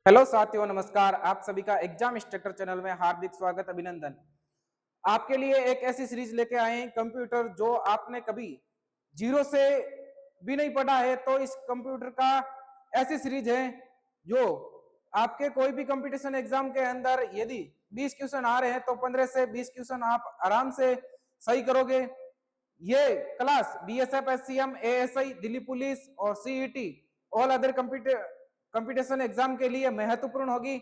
Hello साथियों, नमस्कार। आप सभी का एग्जाम इंस्ट्रक्टर चैनल में हार्दिक स्वागत, अभिनंदन। आपके लिए एक ऐसी सीरीज लेके आए हैं कंप्यूटर, जो आपने कभी जीरो से भी नहीं पढ़ा है। तो इस कंप्यूटर का ऐसी सीरीज है जो आपके कोई भी कंपटीशन एग्जाम के अंदर यदि 20 क्वेश्चन आ रहे हैं तो 15 से 20 क्वेश्चन आप आराम से सही करोगे। ये class BSF, SCM, ASI, Delhi police और CET all other competition exam के लिए महत्वपूर्ण होगी।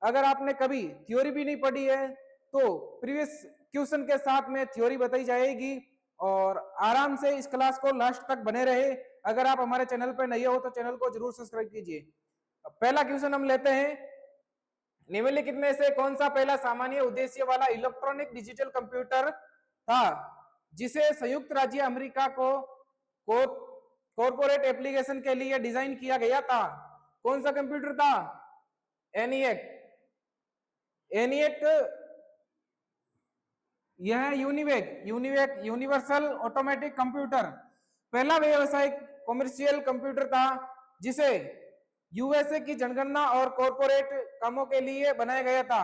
अगर आपने कभी थ्योरी भी नहीं पढ़ी है तो प्रीवियस क्वेश्चन के साथ में थ्योरी बताई जाएगी और आराम से इस क्लास को लास्ट तक बने रहे। अगर आप हमारे चैनल पर नए हो तो चैनल को जरूर सब्सक्राइब कीजिए। पहला क्वेश्चन हम लेते हैं। निम्नलिखित में से कौन सा पहला सामान्य उद्देश्य वाला इलेक्ट्रॉनिक डिजिटल कंप्यूटर था जिसे संयुक्त राज्य अमेरिका को कॉर्पोरेट एप्लीकेशन के लिए डिजाइन किया गया था? कौन सा कंप्यूटर था? एनिएक। एनिएक यह यूनिवेक यूनिवर्सल ऑटोमेटिक कंप्यूटर पहला व्यावसायिक कॉमर्शियल कंप्यूटर था जिसे यूएसए की जनगणना और कॉर्पोरेट कामों के लिए बनाया गया था।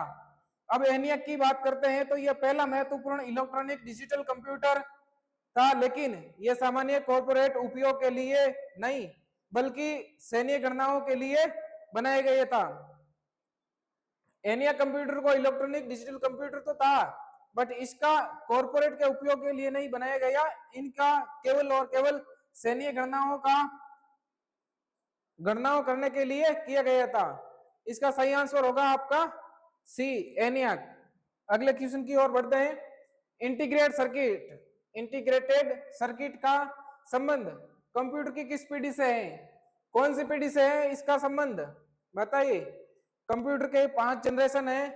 अब एनिएक की बात करते हैं तो यह पहला महत्वपूर्ण इलेक्ट्रॉनिक डिजिटल कंप्यूटर था, लेकिन यह सामान्य कॉर्पोरेट उपयोग के लिए नहीं बल्कि सैन्य गणनाओं के लिए बनाया गया था। एनिया कंप्यूटर को इलेक्ट्रॉनिक डिजिटल कंप्यूटर तो था, बट इसका कॉर्पोरेट के उपयोग के लिए नहीं बनाया गया। इनका केवल और केवल सैन्य गणनाओं करने के लिए किया गया था। इसका सही आंसर होगा आपका सी, एनियाक। अगले क्वेश्चन की ओर बढ़ते हैं। इंटीग्रेटेड सर्किट का संबंध कंप्यूटर की किस पीढ़ी से है? कौन सी पीढ़ी से है इसका संबंध? बताइए। कंप्यूटर के 5 जनरेशन है,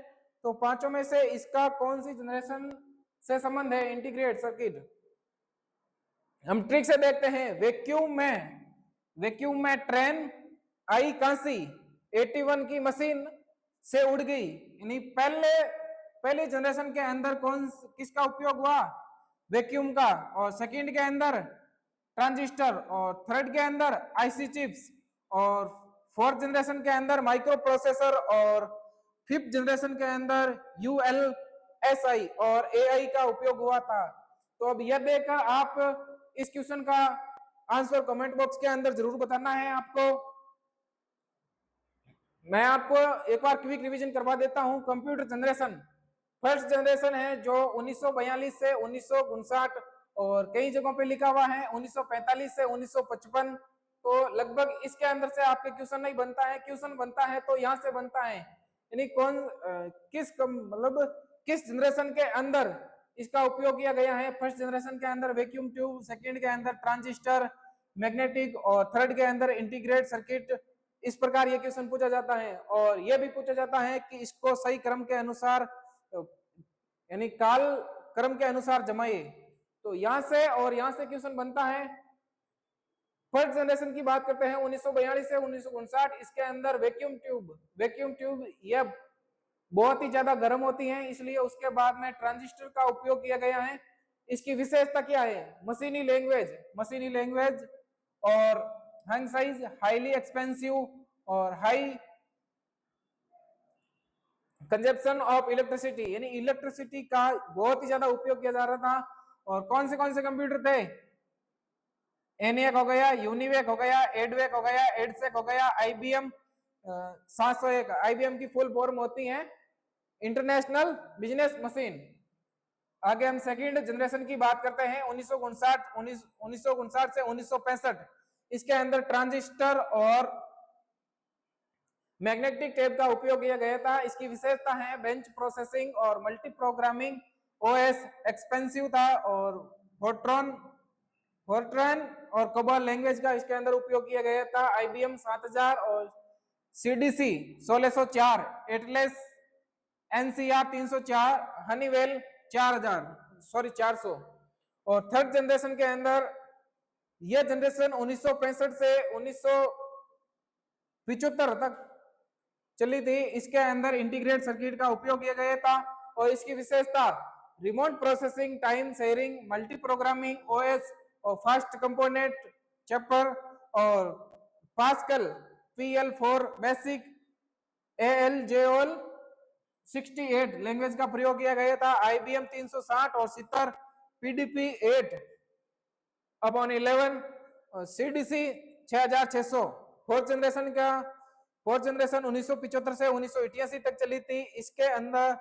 तो पांचों में से इसका कौन सी जनरेशन से संबंध है इंटीग्रेटेड सर्किट? हम ट्रिक से देखते हैं। वैक्यूम में ट्रेन आई कांसी 81 की मशीन से उड़ गई। यानी पहले जनरेशन के अंदर किसका उपयोग हुआ? वैक्यूम का। और सेकंड के अंदर ट्रांजिस्टर, और थर्ड के अंदर आईसी चिप्स, और फोर्थ जनरेशन के अंदर माइक्रो प्रोसेसर, और फिफ्थ जनरेशन के अंदर यूएलएसआई और एआई का उपयोग हुआ था। तो अब यह देखकर आप इस क्वेश्चन का आंसर कमेंट बॉक्स के अंदर जरूर बताना है आपको। मैं आपको एक बार क्विक रिवीजन करवा देता हूं। कंप्यूटर जनरेशन फर्स्ट जनरेशन है जो 1942 से 1959, और कई जगहों पे लिखा हुआ है 1945 से 1955। तो लगभग इसके अंदर से आपके क्वेश्चन नहीं बनता है। क्वेश्चन बनता है तो यहाँ से बनता है, यानी किस जनरेशन के अंदर इसका उपयोग किया गया है। फर्स्ट जनरेशन के अंदर वैक्यूम ट्यूब, सेकंड के अंदर ट्रांजिस्टर, मैग्नेटिक, और थर्ड के अंदर इंटीग्रेटेड सर्किट। इस प्रकार ये क्वेश्चन पूछा जाता है। और यह भी पूछा जाता है कि इसको सही क्रम के अनुसार, यानी काल क्रम के अनुसार जमाइए। तो यहां से और यहां से क्वेश्चन बनता है। फर्स्ट जनरेशन की बात करते हैं 1942 से 1959। इसके अंदर वैक्यूम ट्यूब यह बहुत ही ज्यादा गर्म होती हैं, इसलिए उसके बाद में ट्रांजिस्टर का उपयोग किया गया है। इसकी विशेषता क्या है? मशीनी लैंग्वेज और हैंग साइज, हाईली एक्सपेंसिव और हाई कंजप्शन ऑफ इलेक्ट्रिसिटी, यानी इलेक्ट्रिसिटी का बहुत ही ज्यादा उपयोग किया जा रहा था। और कौन से कंप्यूटर थे? एनिएक हो गया, यूनिवेक हो गया, एडवेक हो गया, एडसेक हो गया, आईबीएम 701। आईबीएम की फुल फॉर्म होती है इंटरनेशनल बिजनेस मशीन। आगे हम सेकंड जनरेशन की बात करते हैं 1959 से 1965। इसके अंदर ट्रांजिस्टर और मैग्नेटिक टेप का उपयोग किया गया था। इसकी विशेषता है बेंच प्रोसेसिंग और मल्टी प्रोग्रामिंग। ओएस एक्सपेंसिव था, और फोर्ट्रन और कबाल लैंग्वेज का इसके अंदर उपयोग किया गया था। आईबीएम 7000 और सीडीसी 1604, एटलस एनसीआर 304, हनीवेल 400। और थर्ड जनरेशन के अंदर यह जनरेशन 1965 से 1975 तक चली थी। इसके अंदर इंटीग्रेटेड सर्किट का उपयोग किया गया था। और इसकी विशेषता remote processing, time sharing, multi programming, OS और फास्ट कंपोनेंट चैप्टर, और pascal PL4 basic ALJOL 68 language का प्रयोग किया गया था। IBM 360 और 70 PDP 8/11 और CDC 6600 फोर्थ जनरेशन का। फोर्थ जनरेशन 1975 से 1988 तक चली थी। इसके अंदर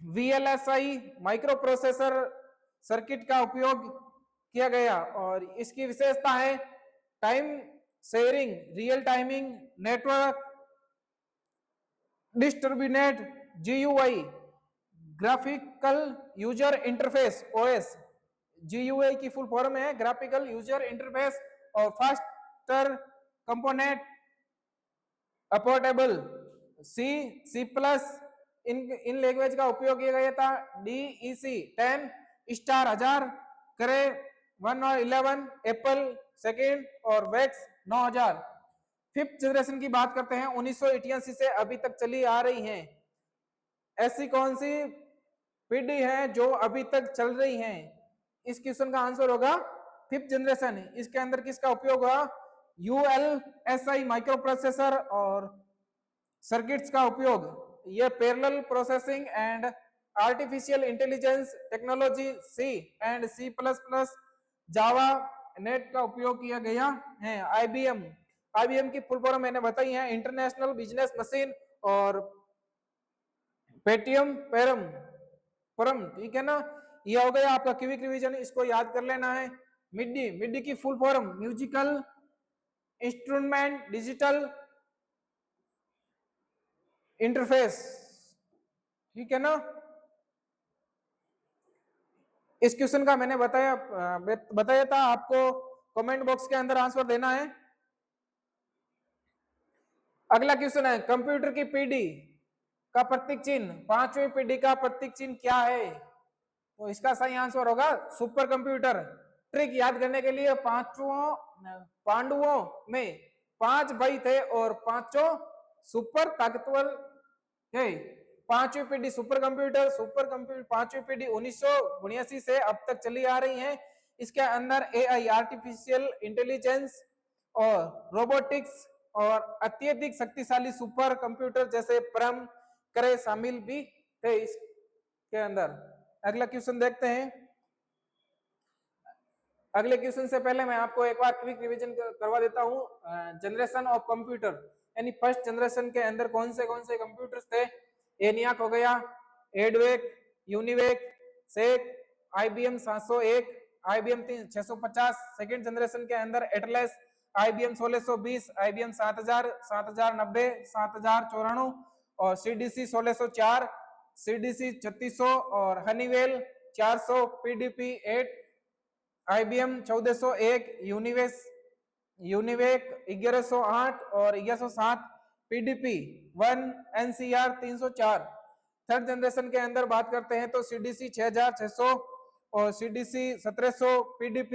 VLSI माइक्रो प्रोसेसर सर्किट का उपयोग किया गया और इसकी विशेषता है time sharing, real timing network, distributed GUI graphical user interface OS। GUI की फुल फॉर्म है ग्राफिकल यूजर इंटरफेस और faster component a portable. C plus in language का उपयोग किया गया था। DEC 10 स्टार 1000 करे 1 और 11 एप्पल सेकेंड और वेक्स 9000। फिफ्थ जनरेशन की बात करते हैं 1988 से अभी तक चली आ रही हैं। ऐसी कौन सी पीढ़ी है जो अभी तक चल रही है? इस क्वेश्चन का आंसर होगा फिफ्थ जनरेशन। इसके अंदर किसका उपयोग हुआ? ULSI माइक्रो प्रोसेसर और सर्किट्स का उपयोग। ये parallel processing and artificial intelligence technology C and C++ Java net का उपयोग किया गया है। IBM की फुल फॉर्म मैंने बताई है इंटरनेशनल बिजनेस मशीन और पेटीएम परम। ठीक है ना, ये हो गया आपका क्विक रिवीजन, इसको याद कर लेना है। मिडी की full form musical instrument digital interface. ठीक है ना, इस क्वेश्चन का मैंने बताया था आपको। कमेंट बॉक्स के अंदर आंसर देना है। अगला क्वेश्चन है कंप्यूटर की पीढ़ी का प्रतीक चिन्ह, पांचवी पीढ़ी का प्रतीक चिन्ह क्या है? तो इसका सही आंसर होगा सुपर कंप्यूटर। ट्रिक याद करने के लिए पांडवों में 5 भाई थे और पांचों सुपर ताकतवर थे। पांचवी पीढ़ी सुपर कंप्यूटर पांचवी पीढ़ी 1989 से अब तक चली आ रही है। इसके अंदर AI आर्टिफिशियल इंटेलिजेंस और रोबोटिक्स और अत्यधिक शक्तिशाली सुपर कंप्यूटर जैसे परम करे शामिल भी थे इसके अंदर। अगला क्वेश्चन देखते हैं। अगले क्वेश्चन से पहले मैं आपको एक बार क्विक रिवीजन करवा देता हूं। जनरेशन ऑफ कंप्यूटर यानी फर्स्ट जनरेशन के अंदर कौन से कंप्यूटर्स थे? ENIAC हो गया, एडवेक, यूनिवेक, सेक, IBM 701, IBM 650। सेकेंड जनरेशन के अंदर एटलस, IBM 1620, IBM 7000, 7090, 7094 और CDC 1604, CDC 3600 और हनीवेल 400, PDP 8, IBM 1401, यूनिवेक 1108 और 1107, PDP 1, NCR 304। थर्ड जनरेशन के अंदर बात करते हैं तो CDC 6600 और CDC 1700, PDP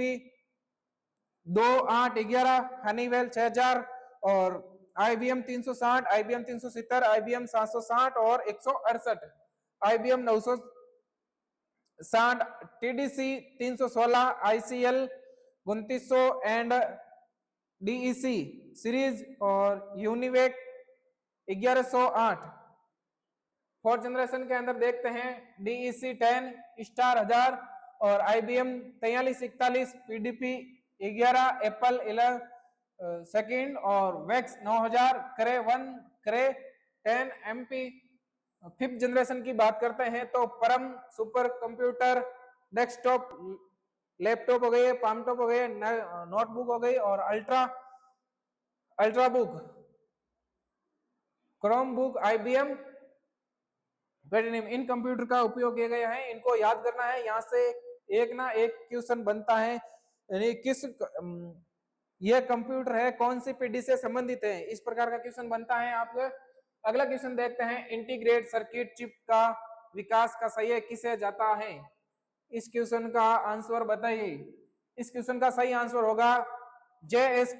2811, हनीवेल 6000 और IBM 360, IBM 370, IBM 760 और 168, IBM 960, TDC 316, ICL 2900 and DEC series और यूनिवेक 1108। फोर्थ जनरेशन के अंदर देखते हैं DEC 10 स्टार 1000 और IBM 4341, PDP 11, एप्पल 11 सेकेंड और वेक्स 9000, करे 1, करे 10 MP। फिफ्थ जनरेशन की बात करते हैं तो परम सुपर कंप्यूटर डेस्कटॉप लैपटॉप हो गए, पामटॉप हो गए, नोटबुक हो गई और ultrabook, Chrome book, IBM platinum. इन कंप्यूटर का उपयोग किया गया है। इनको याद करना है, यहाँ से एक ना एक क्वेश्चन बनता है। यानी किस यह कंप्यूटर है कौन सी पीढ़ी से संबंधित है, इस प्रकार का क्वेश्चन बनता है आपको। अगला क्वेश्चन देखते हैं इंटीग्रेट सर्किट चिप का विकास का श्रेय किसे जाता है? इस क्वेश्चन का आंसर बताइए। इस क्वेश्चन का सही आंसर होगा JS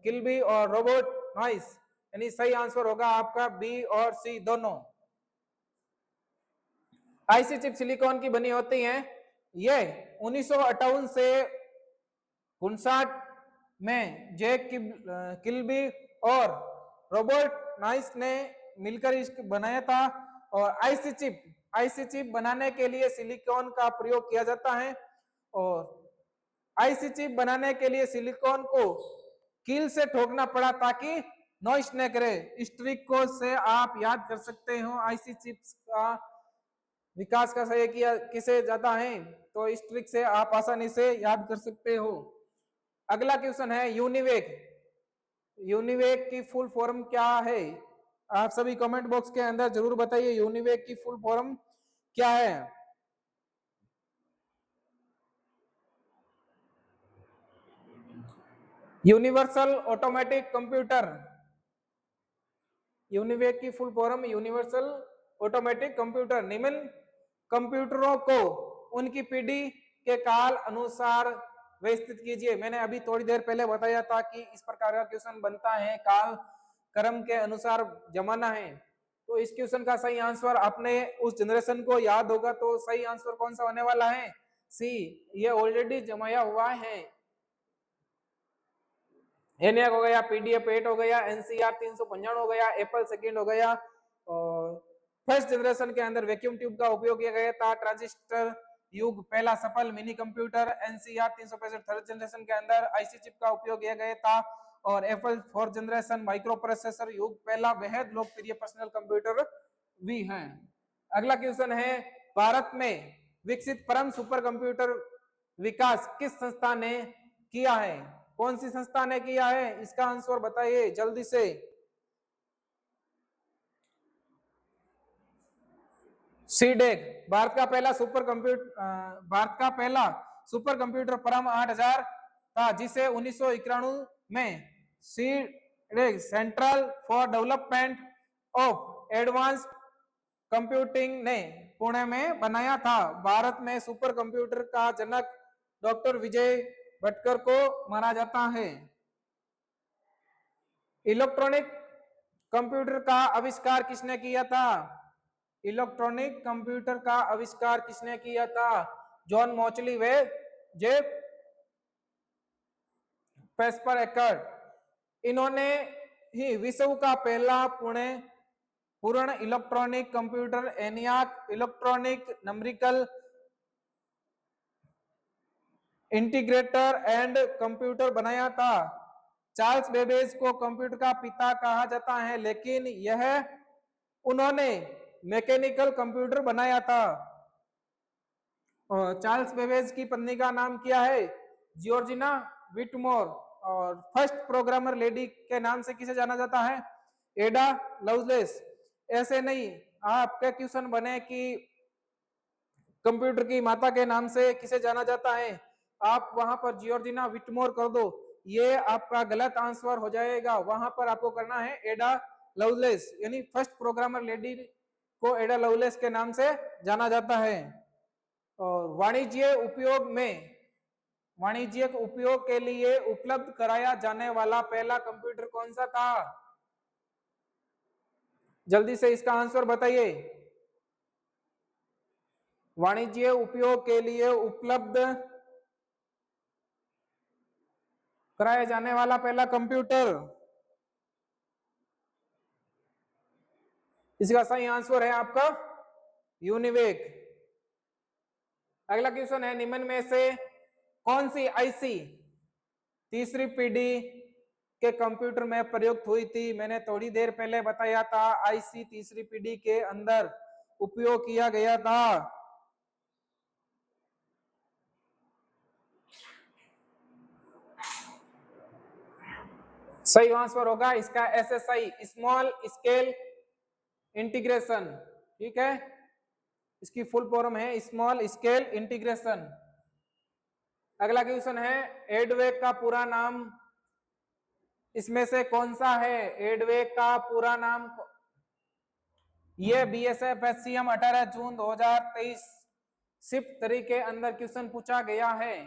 किल्बी और रोबर्ट नॉइस, यानी सही आंसर होगा आपका B और C दोनों। आईसी चिप सिलिकॉन की बनी होती है। ये 1958 से 59 में जैक किल्बी और रॉबर्ट नाइस ने मिलकर इसको बनाया था। और आईसी चिप बनाने के लिए सिलिकॉन का प्रयोग किया जाता है। और आईसी चिप बनाने के लिए सिलिकॉन को कील से ठोकना पड़ा ताकि नॉइस न करे। इस ट्रिक को से आप याद कर सकते हो आईसी चिप्स का विकास का श्रेय किया किसे जाता है, तो इस ट्रिक से आप आसानी से याद कर सकते हो। अगला क्वेश्चन है यूनिवेक। यूनिवेक की फुल फॉर्म क्या है? आप सभी कमेंट बॉक्स के अंदर जरूर बताइए यूनिवेक की फुल फॉर्म क्या है। Universal automatic computer. यूनिवेक की full form universal automatic computer. निम्न कंप्यूटरों को उनकी पीढ़ी के काल अनुसार व्यवस्थित कीजिए। मैंने अभी थोड़ी देर पहले बताया था कि इस प्रकार का क्वेश्चन बनता है, काल क्रम के अनुसार जमाना है। तो इस क्वेश्चन का सही आंसर आपने उस जनरेशन को याद होगा, तो सही आंसर कौन सा होने वाला है? सी, ये ऑलरेडी जमाया हुआ है। एनियाक हो गया, पीडीएफ 8 हो गया, एनसीआर 395 हो गया, एप्पल सेकंड हो गया। और फर्स्ट जनरेशन के अंदर वैक्यूम ट्यूब का उपयोग किया गया था। ट्रांजिस्टर युग पहला सफल mini computer. NCR 365 third generation के अंदर आईसी चिप का उपयोग किया गया था। और Apple fourth generation micro processor युग पहला बेहद लोकप्रिय पर्सनल कंप्यूटर भी है। अगला क्वेश्चन है भारत में विकसित परम सुपर कंप्यूटर विकास किस संस्था ने किया है? कौन सी संस्था ने किया है? इसका आंसर बताइए जल्दी से। सीडेक। भारत का पहला सुपर कंप्यूटर परम 8000 था, जिसे 1991 में CDAC central for development of advance computing ने पुणे में बनाया था। भारत में सुपर कंप्यूटर का जनक डॉक्टर विजय भटकर को माना जाता है। इलेक्ट्रॉनिक कंप्यूटर का आविष्कार किसने किया था? इलेक्ट्रॉनिक कंप्यूटर का आविष्कार किसने किया था? जॉन मॉचली व जेफ पेस्पर एकर्ड। इन्होंने ही विश्व का पहला पूर्ण electronic computer ENIAC electronic numerical integrator and computer बनाया था। चार्ल्स बेबेज को कंप्यूटर का पिता कहा जाता है, लेकिन यह उन्होंने मैकेनिकल कंप्यूटर बनाया था। और चार्ल्स बेबेज की पत्नी का नाम क्या है? जॉर्जिना विटमोर। और फर्स्ट प्रोग्रामर लेडी के नाम से किसे जाना जाता है? एडा लवलेस। ऐसे नहीं आपके क्वेश्चन बने कि कंप्यूटर की माता के नाम से किसे जाना जाता है, आप वहां पर जॉर्जिना विटमोर कर दो, ये आपका गलत आंसर हो जाएगा। वहां पर आपको करना है एडा लवलेस, यानी फर्स्ट प्रोग्रामर लेडी को एडा लवलेस के नाम से जाना जाता है। और वाणिज्यिक उपयोग के लिए उपलब्ध कराया जाने वाला पहला कंप्यूटर कौन सा था? जल्दी से इसका आंसर बताइए। वाणिज्य उपयोग के लिए उपलब्ध कराया जाने वाला पहला कंप्यूटर, इसका सही आंसर है आपका यूनिवेक। अगला क्वेश्चन है निम्न में से कौन सी आईसी तीसरी पीढ़ी के कंप्यूटर में प्रयुक्त हुई थी? मैंने थोड़ी देर पहले बताया था आईसी तीसरी पीढ़ी के अंदर उपयोग किया गया था। सही आंसर होगा इसका एसएसआई, स्मॉल स्केल इंटीग्रेशन। ठीक है, इसकी फुल फॉर्म है स्मॉल स्केल इंटीग्रेशन। अगला क्वेश्चन है एडवेक का पूरा नाम इसमें से कौन सा है? एडवेक का पूरा नाम, ये बीएसएफ एससीएम 18 जून 2023 शिफ्ट तरीके के अंदर क्वेश्चन पूछा गया है।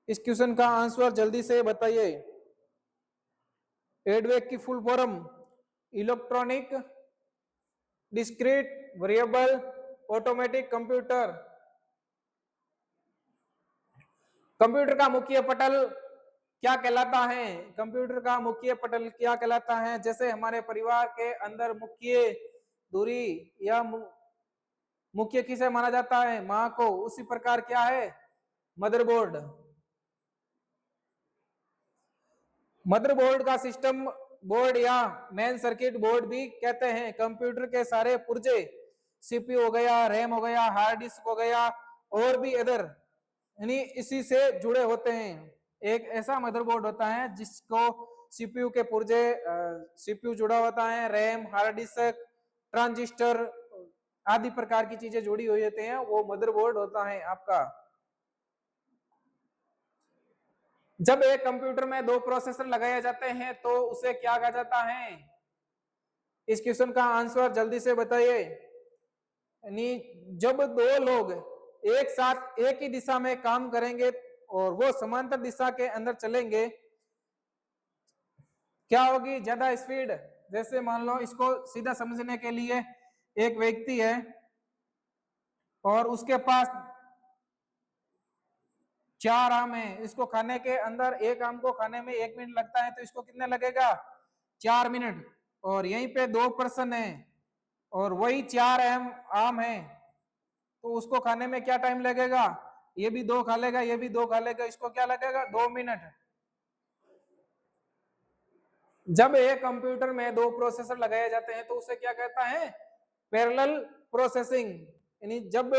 इस क्वेश्चन का आंसर जल्दी से बताइए। एडवेक की full form electronic discrete variable automatic computer. Computer का मुख्य पटल क्या कहलाता है? कंप्यूटर का मुख्य पटल क्या कहलाता है? जैसे हमारे परिवार के अंदर मुख्य दूरी या मुख्य किसे माना जाता है? मां को। उसी प्रकार क्या है? मदरबोर्ड। मदरबोर्ड का सिस्टम बोर्ड या मेन सर्किट बोर्ड भी कहते हैं। कंप्यूटर के सारे पुर्जे, सीपीयू हो गया, रैम हो गया, हार्ड डिस्क हो गया और भी अदर यानी इसी से जुड़े होते हैं। एक ऐसा मदरबोर्ड होता है जिसको सीपीयू के पुर्जे, सीपीयू जुड़ा होता है, रैम, हार्ड डिस्क, ट्रांजिस्टर आदि प्रकार की चीजें जुड़ी हुई होती हैं, वो मदरबोर्ड होता है आपका। जब एक कंप्यूटर में दो प्रोसेसर लगाए जाते हैं तो उसे क्या कहा जाता है? इस क्वेश्चन का आंसर जल्दी से बताइए। यानी जब दो लोग एक साथ एक ही दिशा में काम करेंगे और वो समांतर दिशा के अंदर चलेंगे, क्या होगी? ज्यादा स्पीड। जैसे मान लो, इसको सीधा समझने के लिए, एक व्यक्ति है और उसके पास 4 आम है। इसको खाने के अंदर, एक आम को खाने में 1 मिनट लगता है, तो इसको कितना लगेगा? 4 मिनट। और यहीं पे 2 पर्सन है और वही 4 आम है, तो उसको खाने में क्या टाइम लगेगा? ये भी 2 खा लेगा, ये भी 2 खा लेगा, इसको क्या लगेगा? 2 मिनट। जब एक कंप्यूटर में दो प्रोसेसर लगाए जाते हैं तो उसे क्या कहता है? Parallel processing. यानी जब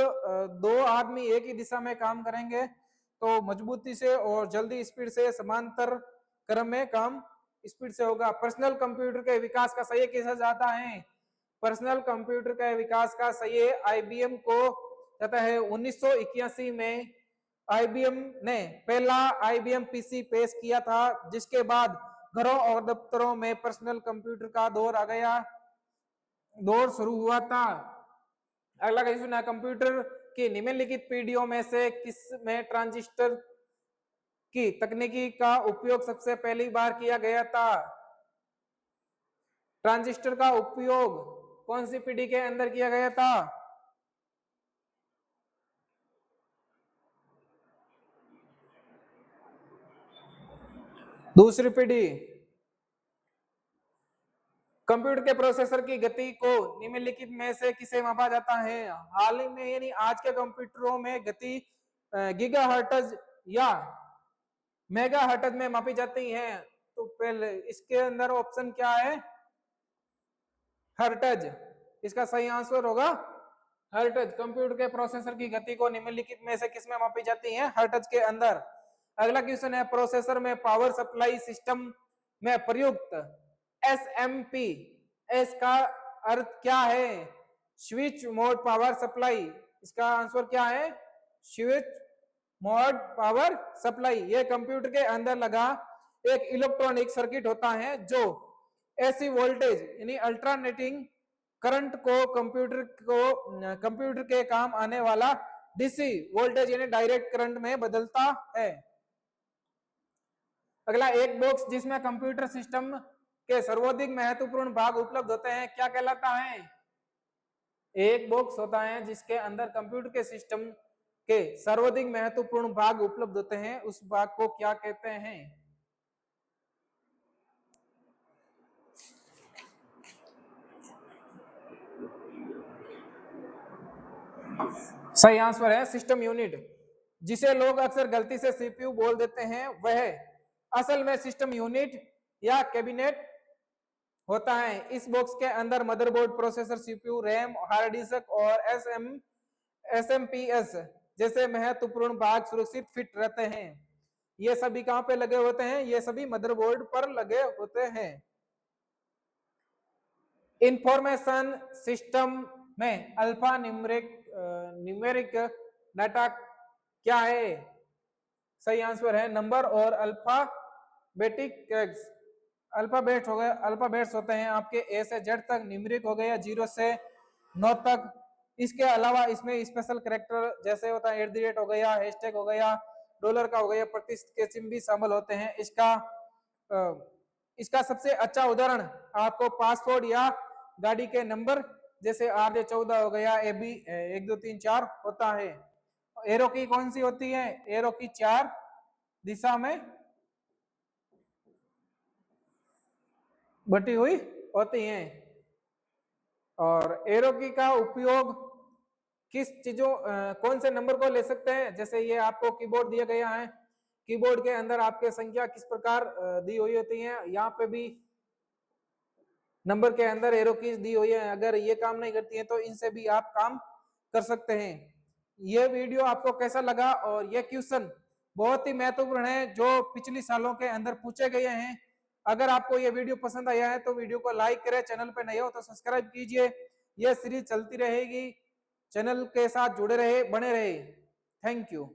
दो आदमी एक ही दिशा में काम करेंगे तो मजबूती से और जल्दी स्पीड से समांतर क्रम में काम स्पीड से होगा। पर्सनल कंप्यूटर के विकास का श्रेय किसे जाता है? पर्सनल कंप्यूटर के विकास का श्रेय आईबीएम को जाता है। 1981 में आईबीएम ने पहला आईबीएम पीसी पेश किया था, जिसके बाद घरों और दफ्तरों में पर्सनल कंप्यूटर का दौर शुरू हुआ था। अगला क्वेश्चन है, कंप्यूटर की निम्नलिखित पीढ़ियों में से किस में ट्रांजिस्टर की तकनीकी का उपयोग सबसे पहली बार किया गया था? ट्रांजिस्टर का उपयोग कौन सी पीढ़ी के अंदर किया गया था? दूसरी पीढ़ी। कंप्यूटर के प्रोसेसर की गति को निम्नलिखित में से किसे मापा जाता है? हाल ही में यानी आज के कंप्यूटरों में गति गीगाहर्ट्ज या मेगाहर्ट्ज में मापी जाती है। तो पहले इसके अंदर ऑप्शन क्या है? हर्ट्ज। इसका सही आंसर होगा हर्ट्ज। कंप्यूटर के प्रोसेसर की गति को निम्नलिखित में से किसमें मापी जाती है? हर्ट्ज के अंदर। अगला क्वेश्चन है, प्रोसेसर में पावर सप्लाई सिस्टम में प्रयुक्त एसएमपी, एस का अर्थ क्या है? Switch mode power supply. इसका आंसर क्या है? Switch mode power supply. ये कंप्यूटर के अंदर लगा एक इलेक्ट्रॉनिक सर्किट होता है जो एसी वोल्टेज यानी अल्टरनेटिंग करंट को कंप्यूटर के काम आने वाला डीसी वोल्टेज यानी डायरेक्ट करंट में बदलता है। अगला, एक बॉक्स जिसमें कंप्यूटर सिस्टम के सर्वाधिक महत्वपूर्ण भाग उपलब्ध होते हैं क्या कहलाता है? एक बॉक्स होता है जिसके अंदर कंप्यूटर के सिस्टम के सर्वाधिक महत्वपूर्ण भाग उपलब्ध होते हैं, उस भाग को क्या कहते हैं? सही आंसर है सिस्टम यूनिट। जिसे लोग अक्सर गलती से सीपीयू बोल देते हैं, वह असल में सिस्टम यूनिट या कैबिनेट होता है। इस बॉक्स के अंदर motherboard, processor, CPU, RAM, hard disk और एसएमपीएस जैसे महत्वपूर्ण भाग सुरक्षित फिट रहते हैं। ये सभी कहां पे लगे होते हैं? ये सभी मदरबोर्ड पर लगे होते हैं। इंफॉर्मेशन सिस्टम में अल्फा न्यूमेरिक डाटा क्या है? सही आंसर है नंबर और अल्फाबेटिक अल्फाबेट हो गए, अल्फाबेट्स होते हैं आपके ए से जेड तक, न्यूमेरिक हो गया 0 से 9 तक। इसके अलावा इसमें स्पेशल कैरेक्टर जैसे होता है @ हो गया, हैशटैग हो गया, डॉलर का हो गया, प्रतिशत के चिन्ह भी शामिल होते हैं। इसका सबसे अच्छा उदाहरण आपको पासपोर्ट या गाड़ी के नंबर जैसे RJ14 हो गया, AB 1 2 3 4 होता है। एरो की कौन सी होती है? एरो की 4 दिशा में बटी हुई होती हैं। और एरो की का उपयोग किस चीजों कौन से नंबर को ले सकते हैं, जैसे ये आपको कीबोर्ड दिया गया है, कीबोर्ड के अंदर आपके संख्या किस प्रकार दी हुई होती है, यहाँ पे भी नंबर के अंदर एरो कीज दी हुई है, अगर ये काम नहीं करती है तो इनसे भी आप काम कर सकते हैं। ये वीडियो आपको कैसा लगा और ये क्वेश्चन बहुत ही महत्वपूर्ण है जो पिछले सालों के अंदर पूछे गए हैं। अगर आपको ये वीडियो पसंद आया है तो वीडियो को लाइक करें, चैनल पे नए हो तो सब्सक्राइब कीजिए। यह सीरीज चलती रहेगी, चैनल के साथ जुड़े रहे, बने रहे। Thank you.